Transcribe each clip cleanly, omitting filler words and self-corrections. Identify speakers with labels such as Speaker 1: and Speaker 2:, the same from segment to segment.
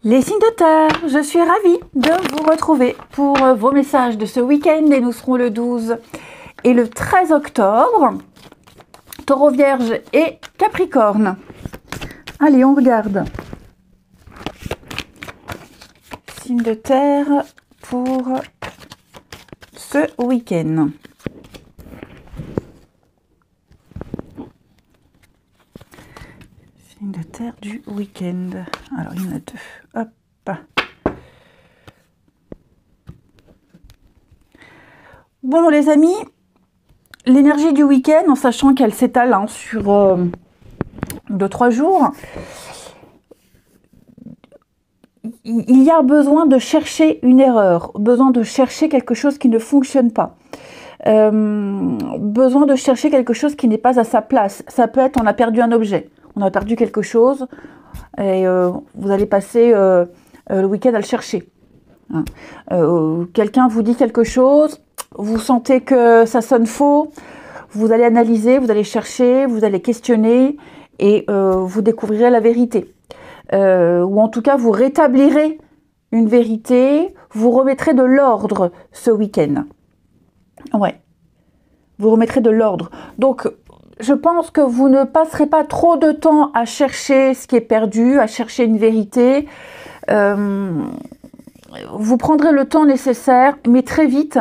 Speaker 1: Les signes de terre, je suis ravie de vous retrouver pour vos messages de ce week-end et nous serons le 12 et le 13 octobre. Taureau, Vierge et Capricorne. Allez, on regarde. Signes de terre pour ce week-end. Signes de terre du week-end. Alors, il y en a deux. Hop. Bon, les amis, l'énergie du week-end, en sachant qu'elle s'étale sur 2-3 jours, il y a besoin de chercher une erreur, besoin de chercher quelque chose qui ne fonctionne pas, besoin de chercher quelque chose qui n'est pas à sa place. Ça peut être, on a perdu un objet, on a perdu quelque chose, et vous allez passer le week-end à le chercher. Hein. Quelqu'un vous dit quelque chose, vous sentez que ça sonne faux, vous allez analyser, vous allez chercher, vous allez questionner et vous découvrirez la vérité. Ou en tout cas, vous rétablirez une vérité, vous remettrez de l'ordre ce week-end. Ouais, vous remettrez de l'ordre. Donc, je pense que vous ne passerez pas trop de temps à chercher ce qui est perdu, à chercher une vérité. Vous prendrez le temps nécessaire, mais très vite,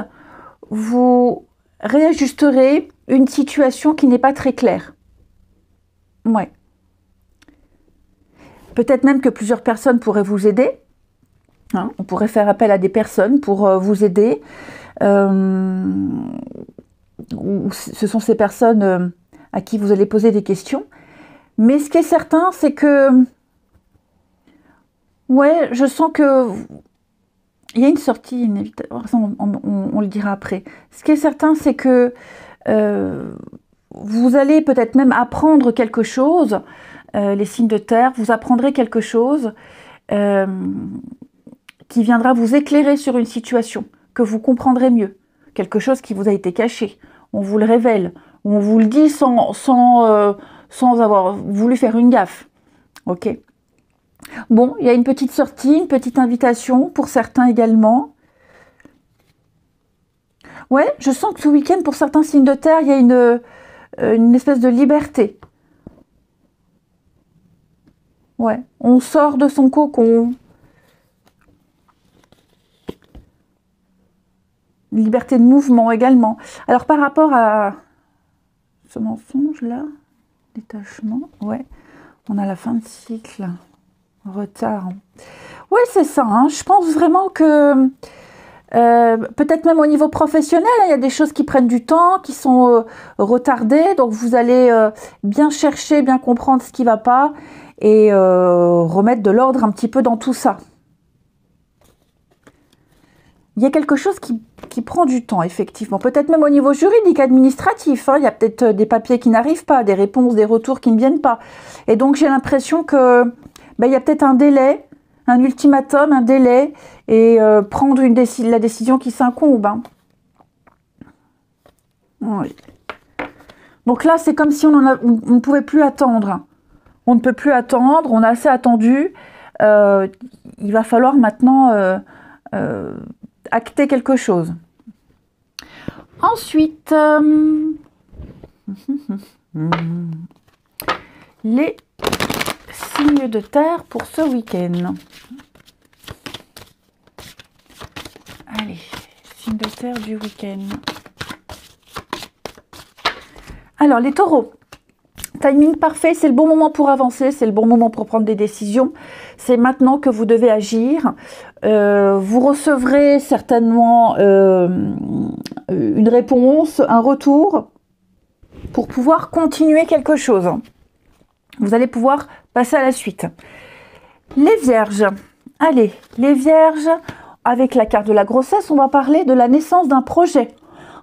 Speaker 1: vous réajusterez une situation qui n'est pas très claire. Ouais. Peut-être même que plusieurs personnes pourraient vous aider. Hein, on pourrait faire appel à des personnes pour vous aider. Ce sont ces personnes à qui vous allez poser des questions. Mais ce qui est certain, c'est que... Ouais, je sens que... Il y a une sortie inévitable. On le dira après. Ce qui est certain, c'est que vous allez peut-être même apprendre quelque chose. Les signes de terre, vous apprendrez quelque chose qui viendra vous éclairer sur une situation, que vous comprendrez mieux. Quelque chose qui vous a été caché. On vous le révèle. On vous le dit sans avoir voulu faire une gaffe. Ok ? Bon, il y a une petite sortie, une petite invitation pour certains également. Ouais, je sens que ce week-end, pour certains signes de terre, il y a une espèce de liberté. Ouais, on sort de son cocon. Une liberté de mouvement également. Alors, par rapport à ce mensonge-là, détachement, ouais, on a la fin de cycle. Retard. Oui, c'est ça. Hein. Je pense vraiment que peut-être même au niveau professionnel, il y a des choses qui prennent du temps, qui sont retardées. Donc, vous allez bien chercher, bien comprendre ce qui ne va pas et remettre de l'ordre un petit peu dans tout ça. Il y a quelque chose qui prend du temps, effectivement. Peut-être même au niveau juridique, administratif. Hein. Il y a peut-être des papiers qui n'arrivent pas, des réponses, des retours qui ne viennent pas. Et donc, j'ai l'impression que il y a peut-être un délai, un ultimatum, un délai, et prendre la décision qui s'incombe. Hein. Oui. Donc là, c'est comme si on ne pouvait plus attendre. On ne peut plus attendre, on a assez attendu. Il va falloir maintenant acter quelque chose. Ensuite, les signes de terre pour ce week-end. Allez, signes de terre du week-end. Alors, les taureaux. Timing parfait, c'est le bon moment pour avancer, c'est le bon moment pour prendre des décisions. C'est maintenant que vous devez agir. Vous recevrez certainement une réponse, un retour pour pouvoir continuer quelque chose. Vous allez pouvoir passer à la suite. Les vierges. Allez, les vierges, avec la carte de la grossesse, on va parler de la naissance d'un projet.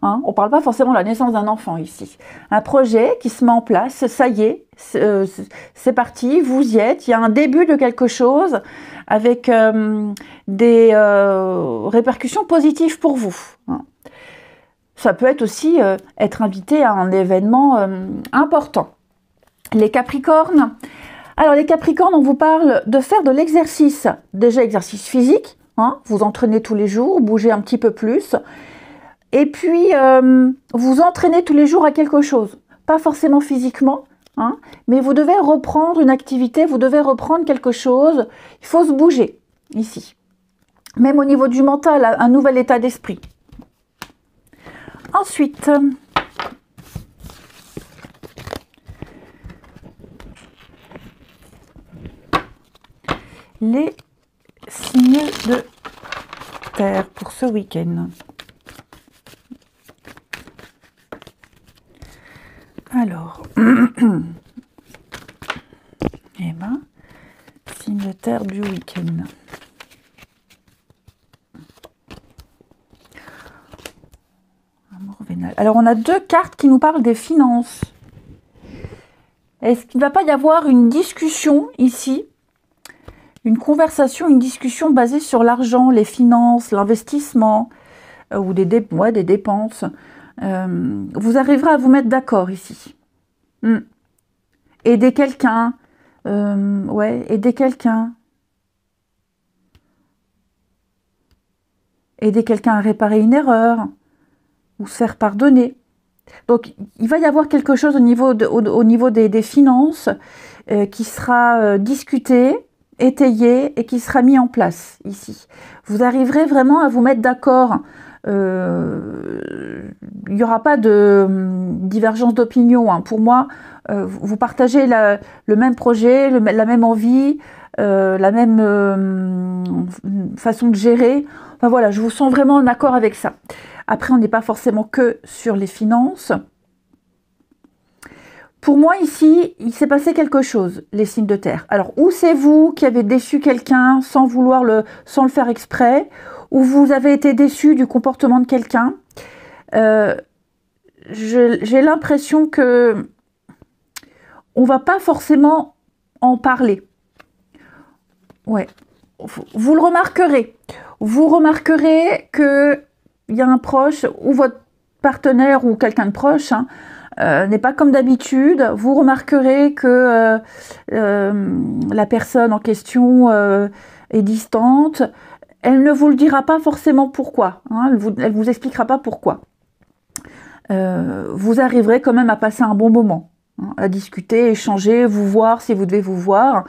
Speaker 1: Hein, on ne parle pas forcément de la naissance d'un enfant ici. Un projet qui se met en place, ça y est, c'est parti, vous y êtes. Il y a un début de quelque chose avec des répercussions positives pour vous. Hein. Ça peut être aussi être invité à un événement important. Les Capricornes, Alors les Capricornes, on vous parle de faire de l'exercice. Déjà exercice physique, hein, vous entraînez tous les jours, bougez un petit peu plus. Et puis vous entraînez tous les jours à quelque chose. Pas forcément physiquement, hein, mais vous devez reprendre une activité, vous devez reprendre quelque chose. Il faut se bouger ici. Même au niveau du mental, un nouvel état d'esprit. Ensuite, les signes de terre pour ce week-end. Alors, eh ben, signe de terre du week-end. Alors, on a deux cartes qui nous parlent des finances. Est-ce qu'il ne va pas y avoir une discussion ici? Une conversation, une discussion basée sur l'argent, les finances, l'investissement ou des dépenses. Vous arriverez à vous mettre d'accord ici. Aider quelqu'un. Aider quelqu'un. Aider quelqu'un à réparer une erreur. Ou se faire pardonner. Donc, il va y avoir quelque chose au niveau, des finances qui sera discuté, étayé et qui sera mis en place ici. Vous arriverez vraiment à vous mettre d'accord. Il n'y aura pas de divergence d'opinion. Hein. Pour moi, vous partagez le même projet, la même envie, la même façon de gérer. Enfin voilà, je vous sens vraiment en accord avec ça. Après, on n'est pas forcément que sur les finances. Pour moi, ici, il s'est passé quelque chose, les signes de terre. Alors, ou c'est vous qui avez déçu quelqu'un sans le faire exprès, ou vous avez été déçu du comportement de quelqu'un. J'ai l'impression que on va pas forcément en parler. Ouais, vous le remarquerez. Vous remarquerez que il y a un proche ou votre partenaire ou quelqu'un de proche n'est pas comme d'habitude. Vous remarquerez que la personne en question est distante. Elle ne vous le dira pas forcément pourquoi. Hein, elle vous expliquera pas pourquoi. Vous arriverez quand même à passer un bon moment, hein, à discuter, échanger, vous voir si vous devez vous voir.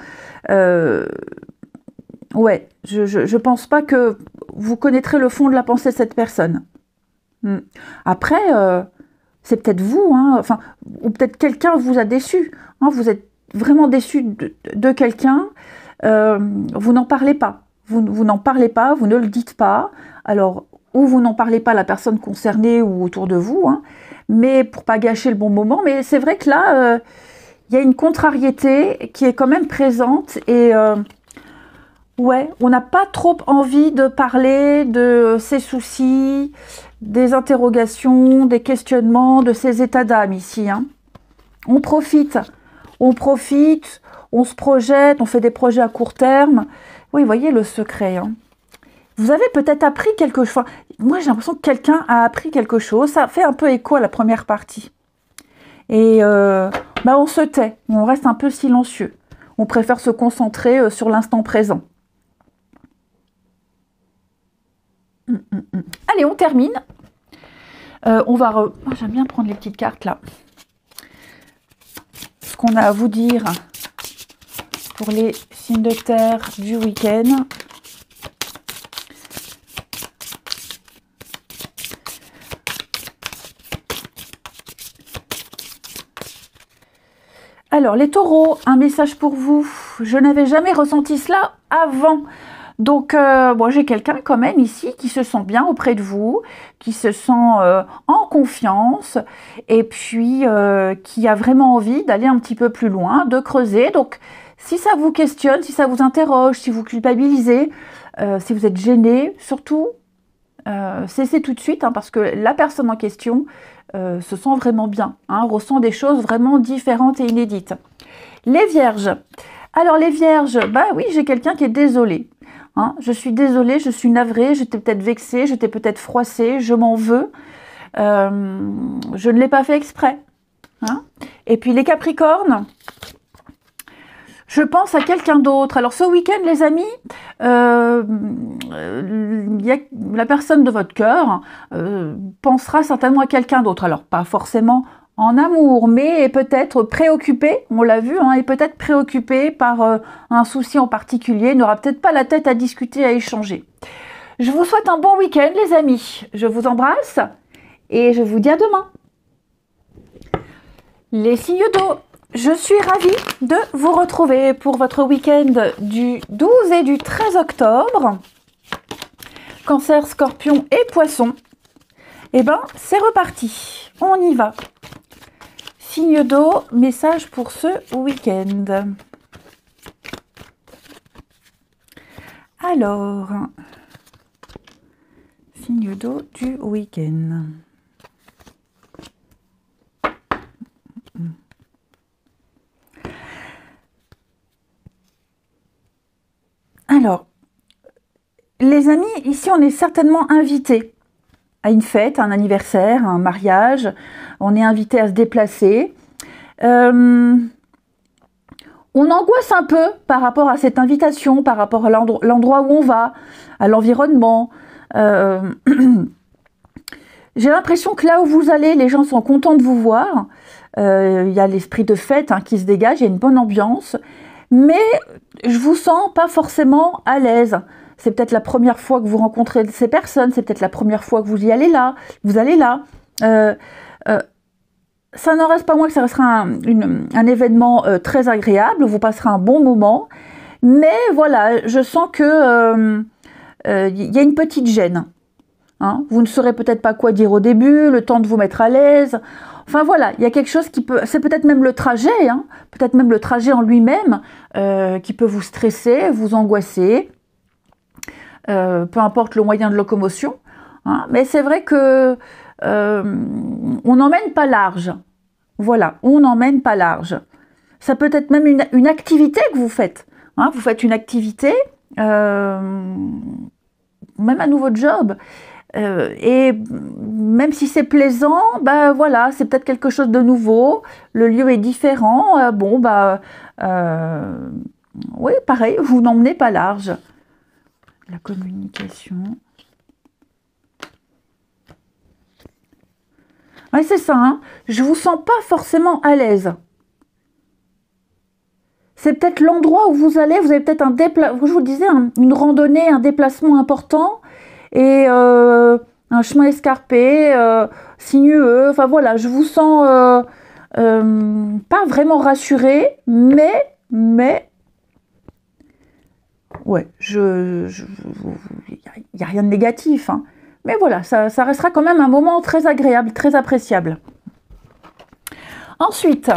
Speaker 1: Ouais, je pense pas que vous connaîtrez le fond de la pensée de cette personne. Après, c'est peut-être vous, hein, ou peut-être quelqu'un vous a déçu. Hein, vous êtes vraiment déçu de quelqu'un. Vous n'en parlez pas. Vous n'en parlez pas, vous ne le dites pas. Alors, ou vous n'en parlez pas à la personne concernée ou autour de vous, hein, mais pour pas gâcher le bon moment. Mais c'est vrai que là, il y a une contrariété qui est quand même présente et ouais, on n'a pas trop envie de parler de ses soucis, des interrogations, des questionnements, de ses états d'âme ici. Hein. On profite, on se projette, on fait des projets à court terme. Oui, vous voyez le secret. Hein. Vous avez peut-être appris quelque chose. Moi, j'ai l'impression que quelqu'un a appris quelque chose. Ça fait un peu écho à la première partie. Et on se tait, on reste un peu silencieux. On préfère se concentrer sur l'instant présent. Allez, on termine. Moi, j'aime bien prendre les petites cartes là. Ce qu'on a à vous dire pour les signes de terre du week-end. Alors, les taureaux, un message pour vous. Je n'avais jamais ressenti cela avant. Donc, j'ai quelqu'un quand même ici qui se sent bien auprès de vous, qui se sent en confiance et puis qui a vraiment envie d'aller un petit peu plus loin, de creuser. Donc, si ça vous questionne, si ça vous interroge, si vous culpabilisez, si vous êtes gêné, surtout, cessez tout de suite hein, parce que la personne en question se sent vraiment bien, hein, ressent des choses vraiment différentes et inédites. Les vierges. Alors, les vierges, oui, j'ai quelqu'un qui est désolé. Hein, je suis désolée, je suis navrée, j'étais peut-être vexée, j'étais peut-être froissée, je m'en veux. Je ne l'ai pas fait exprès. Hein. Et puis les capricornes, Je pense à quelqu'un d'autre. Alors ce week-end, les amis, la personne de votre cœur pensera certainement à quelqu'un d'autre. Alors pas forcément en amour, mais peut-être préoccupé, on l'a vu, hein, et peut-être préoccupé par un souci en particulier, n'aura peut-être pas la tête à discuter, à échanger. Je vous souhaite un bon week-end, les amis. Je vous embrasse et je vous dis à demain. Les signes d'eau, je suis ravie de vous retrouver pour votre week-end du 12 et du 13 octobre. Cancer, Scorpion et Poisson. Eh ben, c'est reparti. On y va. Signe d'eau, message pour ce week-end. Alors, signe d'eau du week-end. Alors, les amis, ici on est certainement invités à une fête, à un anniversaire, à un mariage. On est invité à se déplacer. On angoisse un peu par rapport à cette invitation, par rapport à l'endroit où on va, à l'environnement. J'ai l'impression que là où vous allez, les gens sont contents de vous voir. Il y a l'esprit de fête qui se dégage, il y a une bonne ambiance. Mais je vous sens pas forcément à l'aise. C'est peut-être la première fois que vous rencontrez ces personnes, c'est peut-être la première fois que vous y allez là, vous allez là. Ça n'en reste pas moins que ça restera un événement très agréable, vous passerez un bon moment. Mais voilà, je sens que y a une petite gêne. Hein, vous ne saurez peut-être pas quoi dire au début, le temps de vous mettre à l'aise. Enfin voilà, il y a quelque chose qui peut... C'est peut-être même le trajet, hein, peut-être même le trajet en lui-même qui peut vous stresser, vous angoisser. Peu importe le moyen de locomotion. Hein, mais c'est vrai que on n'emmène pas large. Voilà, on n'emmène pas large. Ça peut être même une activité que vous faites. Hein, vous faites une activité, même un nouveau job. Et même si c'est plaisant, bah voilà, c'est peut-être quelque chose de nouveau, le lieu est différent, oui, pareil, vous n'emmenez pas large. La communication. Ouais, c'est ça, hein, je vous sens pas forcément à l'aise. C'est peut-être l'endroit où vous allez, vous avez peut-être je vous disais, une randonnée, un déplacement important, et un chemin escarpé, sinueux, enfin voilà, je vous sens pas vraiment rassurée, mais ouais, il n'y a rien de négatif, hein, mais voilà, ça restera quand même un moment très agréable, très appréciable. Ensuite,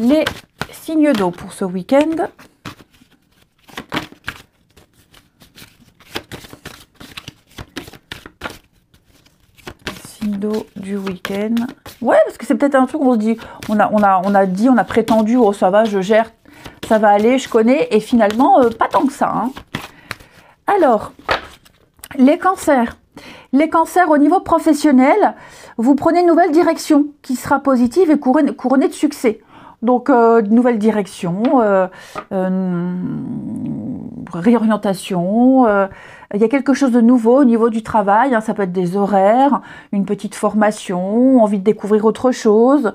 Speaker 1: les signes d'eau pour ce week-end. D'eau du week-end. Ouais, parce que c'est peut-être un truc où on se dit, on a prétendu, oh ça va, je gère, ça va aller, je connais, et finalement, pas tant que ça. Hein. Alors, les cancers. Les cancers au niveau professionnel, vous prenez une nouvelle direction qui sera positive et couronnée de succès. Donc, nouvelle direction, réorientation, il y a quelque chose de nouveau au niveau du travail, hein, ça peut être des horaires, une petite formation, envie de découvrir autre chose.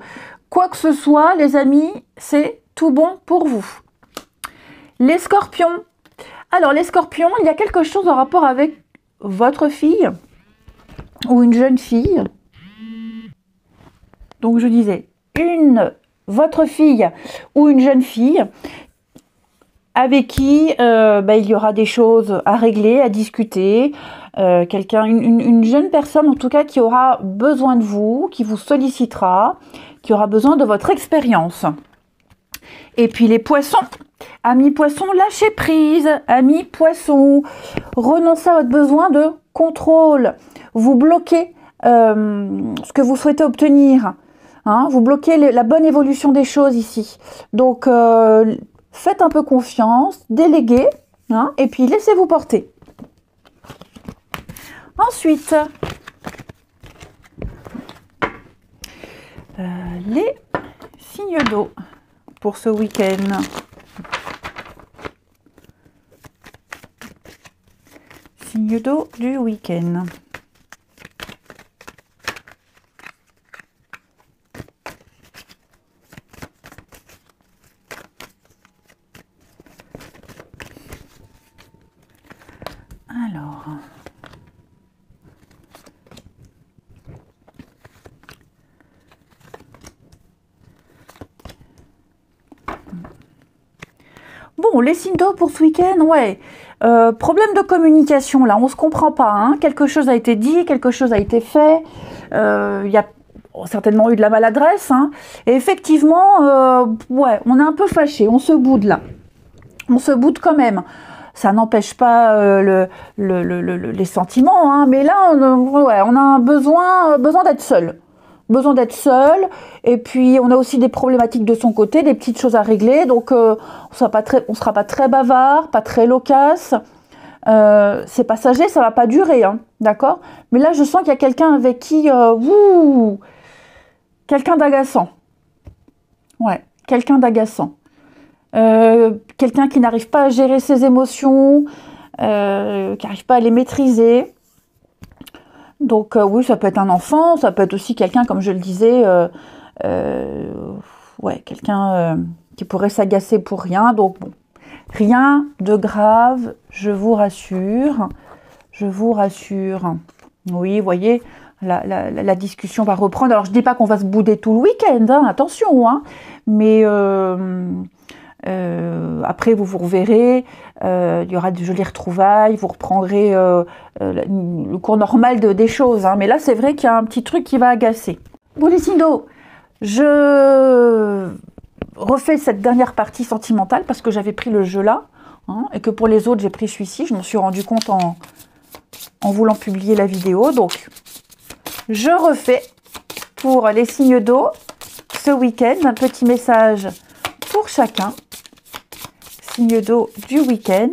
Speaker 1: Quoi que ce soit, les amis, c'est tout bon pour vous. Les scorpions. Alors, les scorpions, il y a quelque chose en rapport avec votre fille ou une jeune fille. Donc, je disais, votre fille ou une jeune fille avec qui il y aura des choses à régler, à discuter, une jeune personne en tout cas qui aura besoin de vous, qui vous sollicitera, qui aura besoin de votre expérience. Et puis les poissons, amis poissons, lâchez prise, amis poissons, renoncez à votre besoin de contrôle, vous bloquez ce que vous souhaitez obtenir. Hein, vous bloquez la bonne évolution des choses ici. Donc, faites un peu confiance, déléguez, hein, et puis laissez-vous porter. Ensuite, les signes d'eau pour ce week-end Signe d'eau du week-end. Alors... Bon, les signes d'eau pour ce week-end, ouais. Problème de communication, là, on se comprend pas. Hein. Quelque chose a été dit, quelque chose a été fait. Il y a certainement eu de la maladresse. Hein. Et effectivement, ouais, on est un peu fâché, on se boude là. On se boude quand même. Ça n'empêche pas les sentiments, hein, mais là, ouais, on a un besoin d'être seul. Besoin d'être seul, et puis on a aussi des problématiques de son côté, des petites choses à régler, donc on sera pas très bavard, pas très loquace, c'est passager, ça va pas durer, hein, d'accord? Mais là je sens qu'il y a quelqu'un avec qui, quelqu'un d'agaçant, ouais, quelqu'un d'agaçant, quelqu'un qui n'arrive pas à gérer ses émotions, qui n'arrive pas à les maîtriser. Donc oui, ça peut être un enfant, ça peut être aussi quelqu'un, comme je le disais, ouais, quelqu'un qui pourrait s'agacer pour rien. Donc bon, rien de grave, je vous rassure, je vous rassure. Oui, vous voyez, la discussion va reprendre. Alors je dis pas qu'on va se bouder tout le week-end, hein, attention, hein, mais après vous vous reverrez, il y aura de jolies retrouvailles, vous reprendrez le cours normal des choses, hein. Mais là c'est vrai qu'il y a un petit truc qui va agacer. Bon les signes d'eau, je refais cette dernière partie sentimentale parce que j'avais pris le jeu là, hein, et que pour les autres j'ai pris celui-ci, je m'en suis rendu compte en voulant publier la vidéo. Donc je refais pour les signes d'eau ce week-end un petit message pour chacun. Signe d'eau du week-end.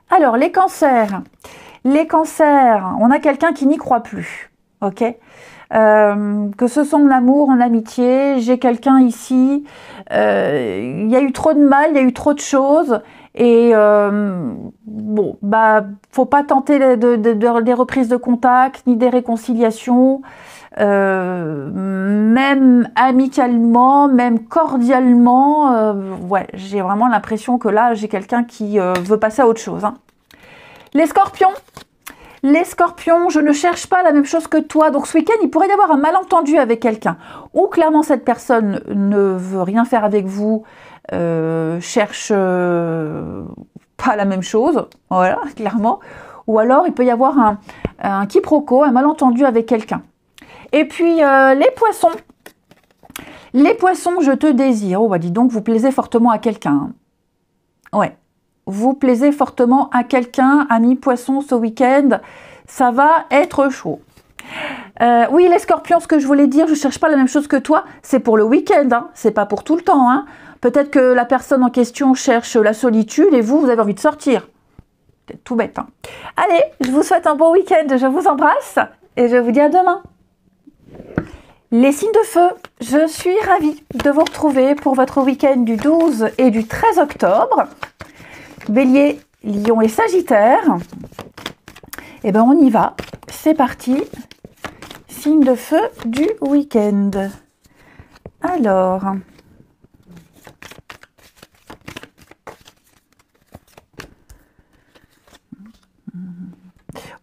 Speaker 1: Alors, les cancers, on a quelqu'un qui n'y croit plus, ok, que ce soit en amour, en amitié, j'ai quelqu'un ici, il y a eu trop de mal, il y a eu trop de choses, et bon, bah, faut pas tenter des reprises de contact, ni des réconciliations, même amicalement, même cordialement, ouais, j'ai vraiment l'impression que là, j'ai quelqu'un qui veut passer à autre chose. Hein. Les scorpions, je ne cherche pas la même chose que toi. Donc ce week-end, il pourrait y avoir un malentendu avec quelqu'un. Ou clairement, cette personne ne veut rien faire avec vous, cherche pas la même chose, voilà, clairement. Ou alors, il peut y avoir un quiproquo, un malentendu avec quelqu'un. Et puis, les poissons. Les poissons, je te désire. Oh, bah dis donc, vous plaisez fortement à quelqu'un. Ouais. Vous plaisez fortement à quelqu'un, ami poisson, ce week-end. Ça va être chaud. Oui, les scorpions, ce que je voulais dire, je ne cherche pas la même chose que toi. C'est pour le week-end, hein. C'est pas pour tout le temps. Hein. Peut-être que la personne en question cherche la solitude et vous avez envie de sortir. C'est tout bête. Hein. Allez, je vous souhaite un bon week-end. Je vous embrasse et je vous dis à demain. Les signes de feu, je suis ravie de vous retrouver pour votre week-end du 12 et du 13 octobre. Bélier, Lion et Sagittaire. Eh ben on y va, c'est parti. Signe de feu du week-end. Alors,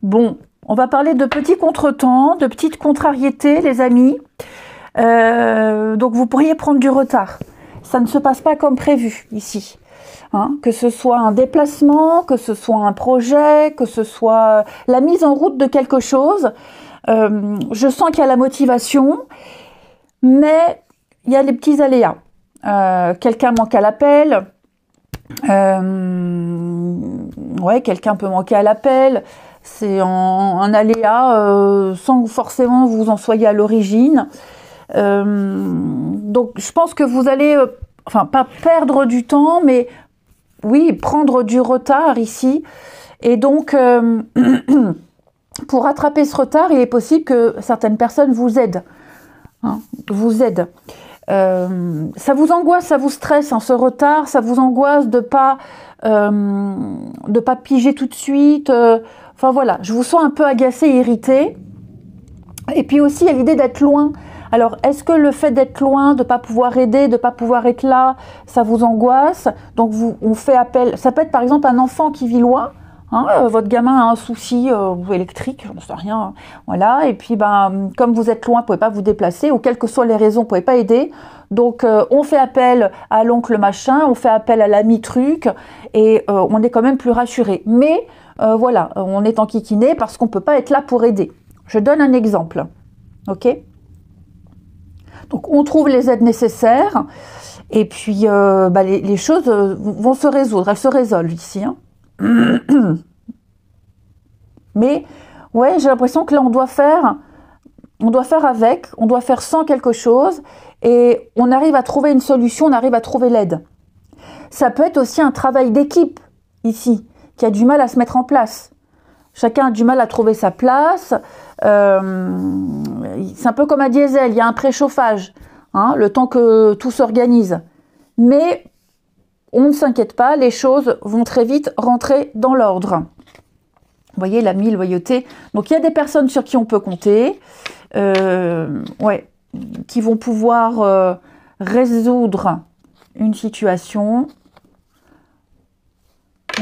Speaker 1: bon, on va parler de petits contretemps, de petites contrariétés, les amis. Donc vous pourriez prendre du retard. Ça ne se passe pas comme prévu ici. Hein, que ce soit un déplacement, que ce soit un projet, que ce soit la mise en route de quelque chose. Je sens qu'il y a la motivation, mais il y a les petits aléas. Quelqu'un manque à l'appel. Ouais, quelqu'un peut manquer à l'appel. C'est un aléa sans que forcément vous en soyez à l'origine. Donc je pense que vous allez, enfin pas perdre du temps, mais oui, prendre du retard ici. Et donc, pour rattraper ce retard, il est possible que certaines personnes vous aident. Hein, vous aident. Ça vous angoisse, ça vous stresse, hein, ce retard, ça vous angoisse de pas piger tout de suite. Enfin voilà, je vous sens un peu agacé, irrité. Et puis aussi, il y a l'idée d'être loin. Alors, est-ce que le fait d'être loin, de ne pas pouvoir aider, de ne pas pouvoir être là, ça vous angoisse? Donc, on fait appel. Ça peut être par exemple un enfant qui vit loin. Hein, votre gamin a un souci électrique, je ne sais rien. Voilà. Et puis, comme vous êtes loin, vous ne pouvez pas vous déplacer, ou quelles que soient les raisons, vous ne pouvez pas aider. Donc, on fait appel à l'oncle machin, on fait appel à l'ami truc, et on est quand même plus rassuré. Mais voilà, on est enquiquiné parce qu'on ne peut pas être là pour aider. Je donne un exemple. Ok? Donc, on trouve les aides nécessaires et puis les choses vont se résoudre. Elles se résolvent ici. Hein. Mais, ouais, j'ai l'impression que là, on doit faire avec, on doit faire sans quelque chose et on arrive à trouver une solution, on arrive à trouver l'aide. Ça peut être aussi un travail d'équipe ici, qui a du mal à se mettre en place. Chacun a du mal à trouver sa place. C'est un peu comme un diesel, il y a un préchauffage, hein, le temps que tout s'organise. Mais on ne s'inquiète pas, les choses vont très vite rentrer dans l'ordre. Vous voyez, l'ami, le loyauté. Donc, il y a des personnes sur qui on peut compter, qui vont pouvoir résoudre une situation.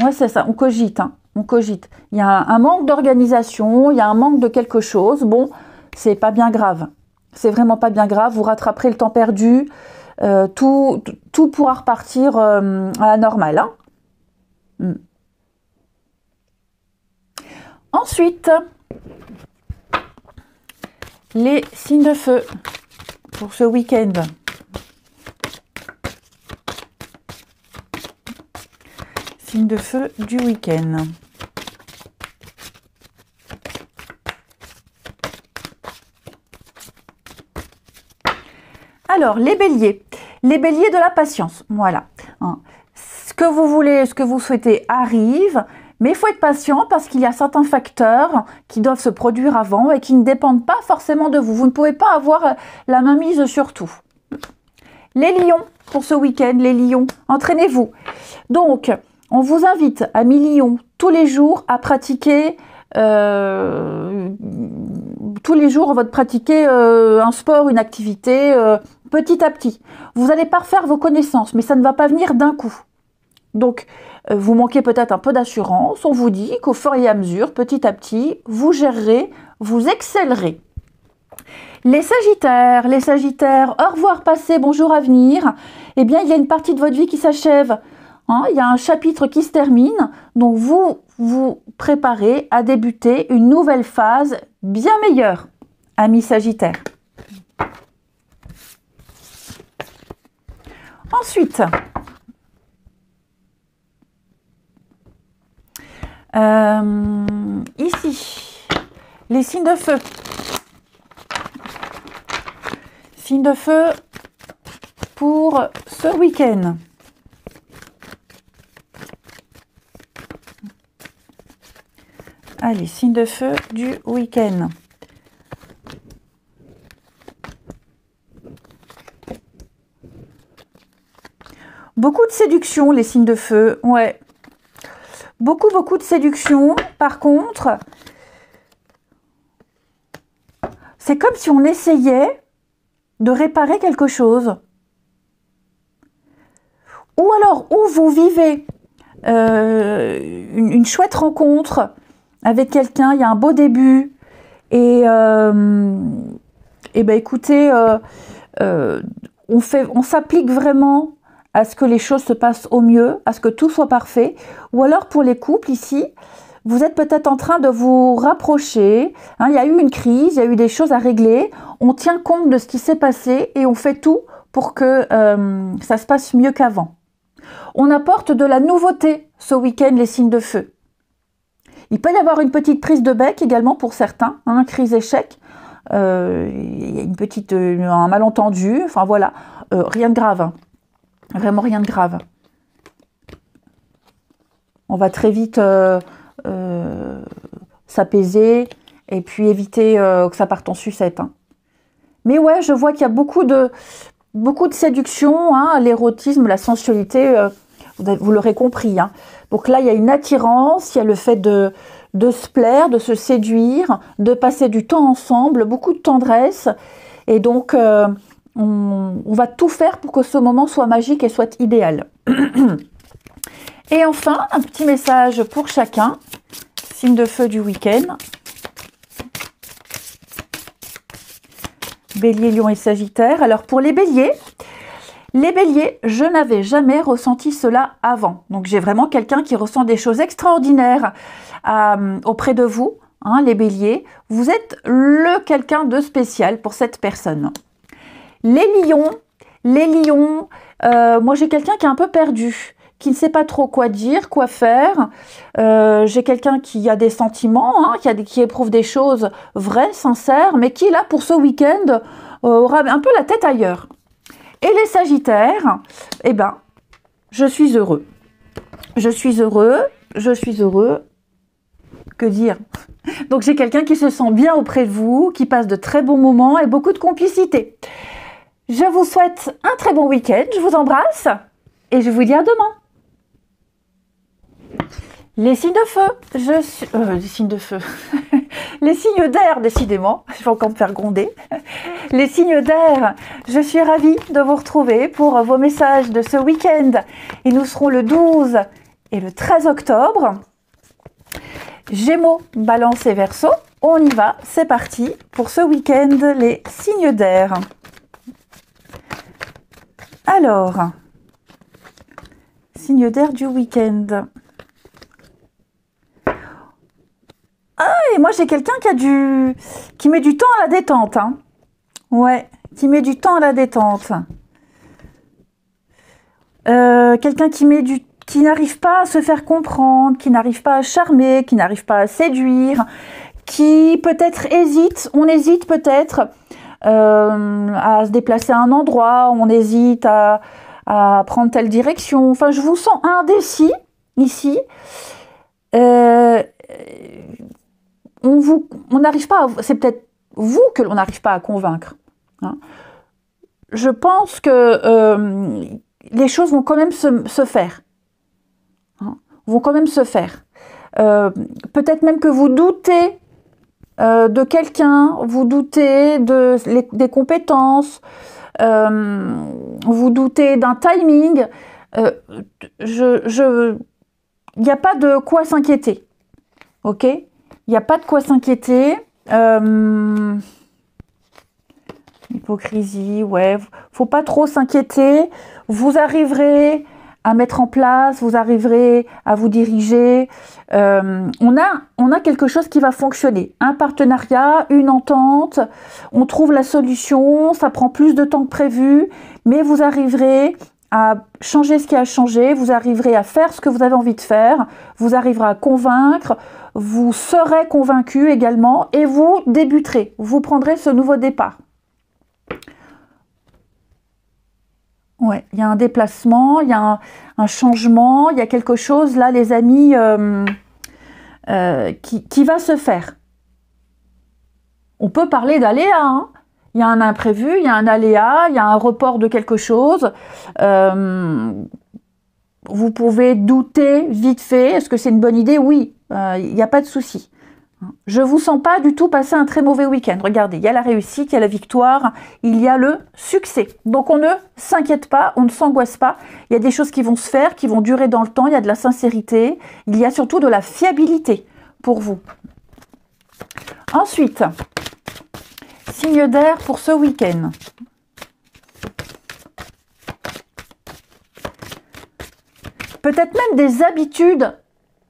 Speaker 1: Ouais, c'est ça, on cogite, hein. On cogite. Il y a un manque d'organisation, il y a un manque de quelque chose. Bon, c'est pas bien grave. C'est vraiment pas bien grave. Vous rattraperez le temps perdu. Tout pourra repartir à la normale. Hein. Ensuite, les signes de feu pour ce week-end. Signes de feu du week-end. Alors, les béliers. Les béliers de la patience. Voilà. Hein. Ce que vous voulez, ce que vous souhaitez arrive, mais il faut être patient parce qu'il y a certains facteurs qui doivent se produire avant et qui ne dépendent pas forcément de vous. Vous ne pouvez pas avoir la main mise sur tout. Les lions, pour ce week-end, les lions, entraînez-vous. Donc, on vous invite, amis lions, tous les jours à pratiquer tous les jours, pratiquer un sport, une activité, petit à petit. Vous allez parfaire vos connaissances, mais ça ne va pas venir d'un coup. Donc, vous manquez peut-être un peu d'assurance. On vous dit qu'au fur et à mesure, petit à petit, vous gérerez, vous excellerez. Les sagittaires, au revoir passé, bonjour avenir. Eh bien, il y a une partie de votre vie qui s'achève. Hein, il y a un chapitre qui se termine, donc vous vous préparez à débuter une nouvelle phase bien meilleure, amis Sagittaire. Ensuite, ici, les signes de feu. Signes de feu pour ce week-end. Allez, signe de feu du week-end. Beaucoup de séduction, les signes de feu. Ouais. Beaucoup de séduction. Par contre, c'est comme si on essayait de réparer quelque chose. Ou alors, où vous vivez une chouette rencontre avec quelqu'un, il y a un beau début, et écoutez, on s'applique vraiment à ce que les choses se passent au mieux, à ce que tout soit parfait. Ou alors pour les couples ici, vous êtes peut-être en train de vous rapprocher, hein, il y a eu une crise, il y a eu des choses à régler, on tient compte de ce qui s'est passé et on fait tout pour que ça se passe mieux qu'avant. On apporte de la nouveauté ce week-end, les signes de feu. Il peut y avoir une petite prise de bec également pour certains, hein, crise échec, il y a une petite, un malentendu, enfin voilà, rien de grave, hein. Vraiment rien de grave. On va très vite s'apaiser et puis éviter que ça parte en sucette. Hein. Mais ouais, je vois qu'il y a beaucoup de beaucoup de séduction, hein, l'érotisme, la sensualité, vous l'aurez compris. Hein. Donc là, il y a une attirance, il y a le fait de se plaire, de se séduire, de passer du temps ensemble, beaucoup de tendresse. Et donc, on va tout faire pour que ce moment soit magique et soit idéal. Et enfin, un petit message pour chacun, signe de feu du week-end. Bélier, Lion et Sagittaire. Alors pour les béliers, je n'avais jamais ressenti cela avant. Donc j'ai vraiment quelqu'un qui ressent des choses extraordinaires auprès de vous, hein, les béliers. Vous êtes le quelqu'un de spécial pour cette personne. Les lions, moi j'ai quelqu'un qui est un peu perdu, qui ne sait pas trop quoi dire, quoi faire. J'ai quelqu'un qui a des sentiments, hein, qui éprouve des choses vraies, sincères, mais qui là pour ce week-end aura un peu la tête ailleurs. Et les sagittaires, eh ben, je suis heureux. Je suis heureux. Que dire? Donc j'ai quelqu'un qui se sent bien auprès de vous, qui passe de très bons moments et beaucoup de complicité. Je vous souhaite un très bon week-end, je vous embrasse et je vous dis à demain. Les signes de feu, les signes de feu, les signes d'air, décidément, je vais encore me faire gronder. Les signes d'air, je suis ravie de vous retrouver pour vos messages de ce week-end. Et nous serons le 12 et le 13 octobre. Gémeaux, Balance et Verseau, on y va, c'est parti pour ce week-end, les signes d'air. Alors, signe d'air du week-end. Ah, et moi j'ai quelqu'un qui met du temps à la détente. Hein. Ouais, qui met du temps à la détente. Quelqu'un qui n'arrive pas à se faire comprendre, qui n'arrive pas à charmer, qui n'arrive pas à séduire, qui peut-être hésite, on hésite peut-être à se déplacer à un endroit, on hésite à prendre telle direction. Enfin, je vous sens indécis ici. On n'arrive pas à, c'est peut-être vous que l'on n'arrive pas à convaincre. Hein. Je pense que les choses vont quand même se faire. Hein, vont quand même se faire. Peut-être même que vous doutez de quelqu'un, vous doutez des compétences, vous doutez d'un timing. Il n'y a pas de quoi s'inquiéter. Ok ? Il n'y a pas de quoi s'inquiéter. Hypocrisie, ouais. Faut pas trop s'inquiéter. Vous arriverez à mettre en place, vous arriverez à vous diriger. On a quelque chose qui va fonctionner. Un partenariat, une entente. On trouve la solution. Ça prend plus de temps que prévu. Mais vous arriverez à changer ce qui a changé, vous arriverez à faire ce que vous avez envie de faire, vous arriverez à convaincre, vous serez convaincu également et vous débuterez, vous prendrez ce nouveau départ. Ouais, il y a un déplacement, il y a un changement, il y a quelque chose là les amis qui va se faire. On peut parler d'aléa, hein. Il y a un imprévu, il y a un aléa, il y a un report de quelque chose. Vous pouvez douter vite fait. Est-ce que c'est une bonne idée? Oui, il n'y a pas de souci. Je ne vous sens pas du tout passer un très mauvais week-end. Regardez, il y a la réussite, il y a la victoire, il y a le succès. Donc on ne s'inquiète pas, on ne s'angoisse pas. Il y a des choses qui vont se faire, qui vont durer dans le temps. Il y a de la sincérité. Il y a surtout de la fiabilité pour vous. Ensuite, signe d'air pour ce week-end. Peut-être même des habitudes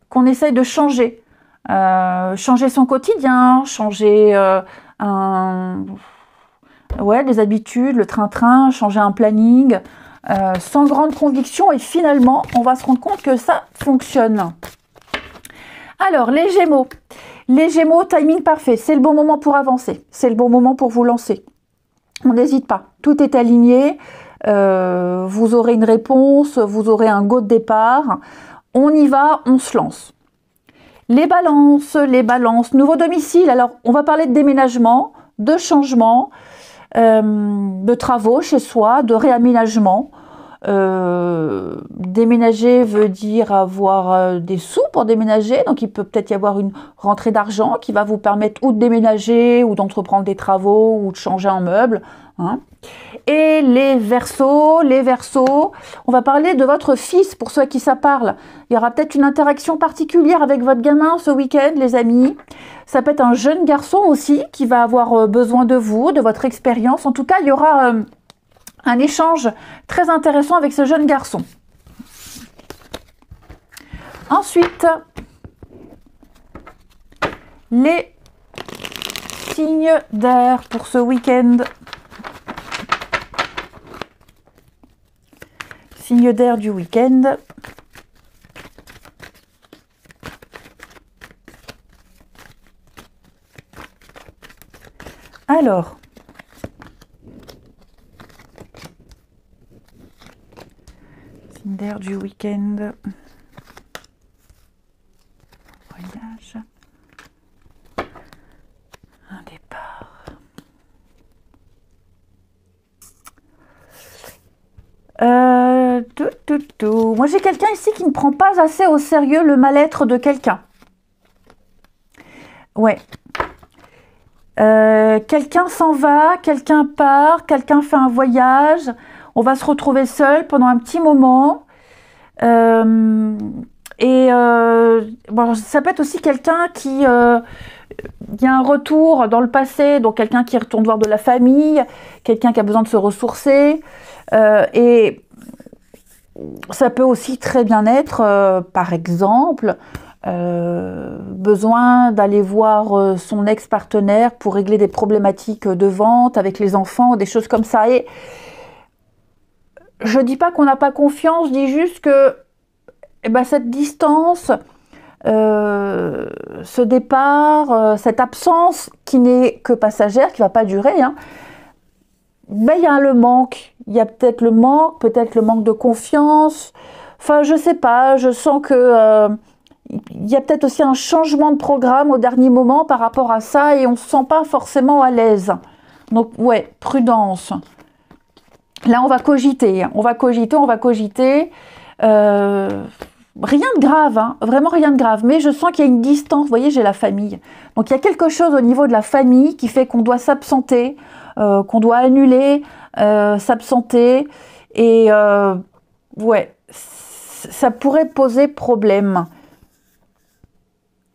Speaker 1: qu'on essaye de changer. Changer son quotidien, changer des habitudes, le train-train, changer un planning, sans grande conviction. Et finalement, on va se rendre compte que ça fonctionne. Alors, les Gémeaux. Les Gémeaux, timing parfait. C'est le bon moment pour avancer. C'est le bon moment pour vous lancer. On n'hésite pas. Tout est aligné. Vous aurez une réponse. Vous aurez un go de départ. On y va, on se lance. Les balances. Nouveau domicile. Alors, on va parler de déménagement, de changement. de travaux chez soi, de réaménagement. Déménager veut dire avoir des sous pour déménager, donc il peut peut-être y avoir une rentrée d'argent qui va vous permettre ou de déménager, ou d'entreprendre des travaux, ou de changer un meuble, hein. Et les Verseaux, on va parler de votre fils, pour ceux à qui ça parle. Il y aura peut-être une interaction particulière avec votre gamin ce week-end, les amis. Ça peut être un jeune garçon aussi qui va avoir besoin de vous, de votre expérience. En tout cas, il y aura un échange très intéressant avec ce jeune garçon. Ensuite, les signes d'air pour ce week-end. Signe d'air du week-end. Alors, signe d'air du week-end. Voyage. Un départ. Moi, j'ai quelqu'un ici qui ne prend pas assez au sérieux le mal-être de quelqu'un. Ouais. Quelqu'un s'en va, quelqu'un part, quelqu'un fait un voyage. On va se retrouver seul pendant un petit moment. Bon, ça peut être aussi quelqu'un qui... il y a un retour dans le passé, donc quelqu'un qui retourne voir de la famille, quelqu'un qui a besoin de se ressourcer. Et ça peut aussi très bien être, par exemple, besoin d'aller voir son ex-partenaire pour régler des problématiques de vente avec les enfants, des choses comme ça. Et je dis pas qu'on n'a pas confiance, je dis juste que cette distance, ce départ, cette absence qui n'est que passagère, qui ne va pas durer, hein, il y a le manque. Il y a peut-être le manque de confiance. Enfin, je sais pas, je sens que il y a peut-être aussi un changement de programme au dernier moment par rapport à ça et on ne se sent pas forcément à l'aise. Donc, ouais, prudence. Là, on va cogiter. Rien de grave, hein, vraiment rien de grave. Mais je sens qu'il y a une distance. Vous voyez, j'ai la famille. Donc, il y a quelque chose au niveau de la famille qui fait qu'on doit s'absenter, qu'on doit annuler, s'absenter. Et ouais, ça pourrait poser problème.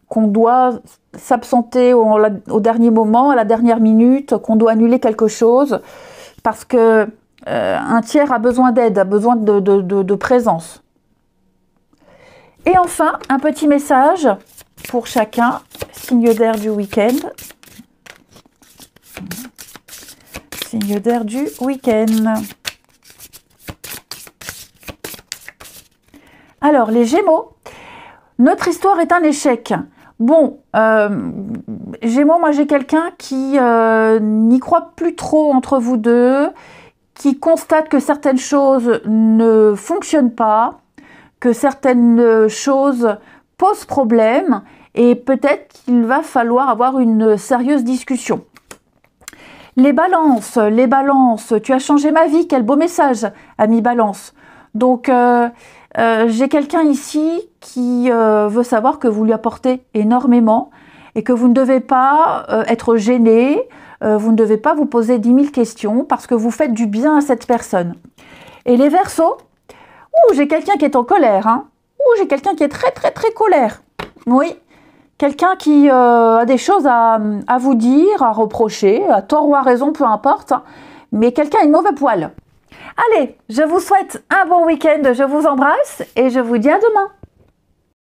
Speaker 1: Qu'on doit s'absenter au dernier moment, à la dernière minute, qu'on doit annuler quelque chose. Parce que un tiers a besoin d'aide, a besoin de présence. Et enfin, un petit message pour chacun, signe d'air du week-end. Signe d'air du week-end. Alors, les Gémeaux, notre histoire est un échec. Bon, Gémeaux, moi j'ai quelqu'un qui n'y croit plus trop entre vous deux, qui constate que certaines choses ne fonctionnent pas, que certaines choses posent problème et peut-être qu'il va falloir avoir une sérieuse discussion. Les balances, tu as changé ma vie, quel beau message, ami Balance. Donc, j'ai quelqu'un ici qui veut savoir que vous lui apportez énormément et que vous ne devez pas être gêné, vous ne devez pas vous poser 10 000 questions parce que vous faites du bien à cette personne. Et les Verseaux, j'ai quelqu'un qui est en colère, hein. J'ai quelqu'un qui est très très très colère. Oui, quelqu'un qui a des choses à vous dire, à reprocher, à tort ou à raison, peu importe, hein. Mais quelqu'un a une mauvaise poêle. Allez, je vous souhaite un bon week-end, je vous embrasse et je vous dis à demain.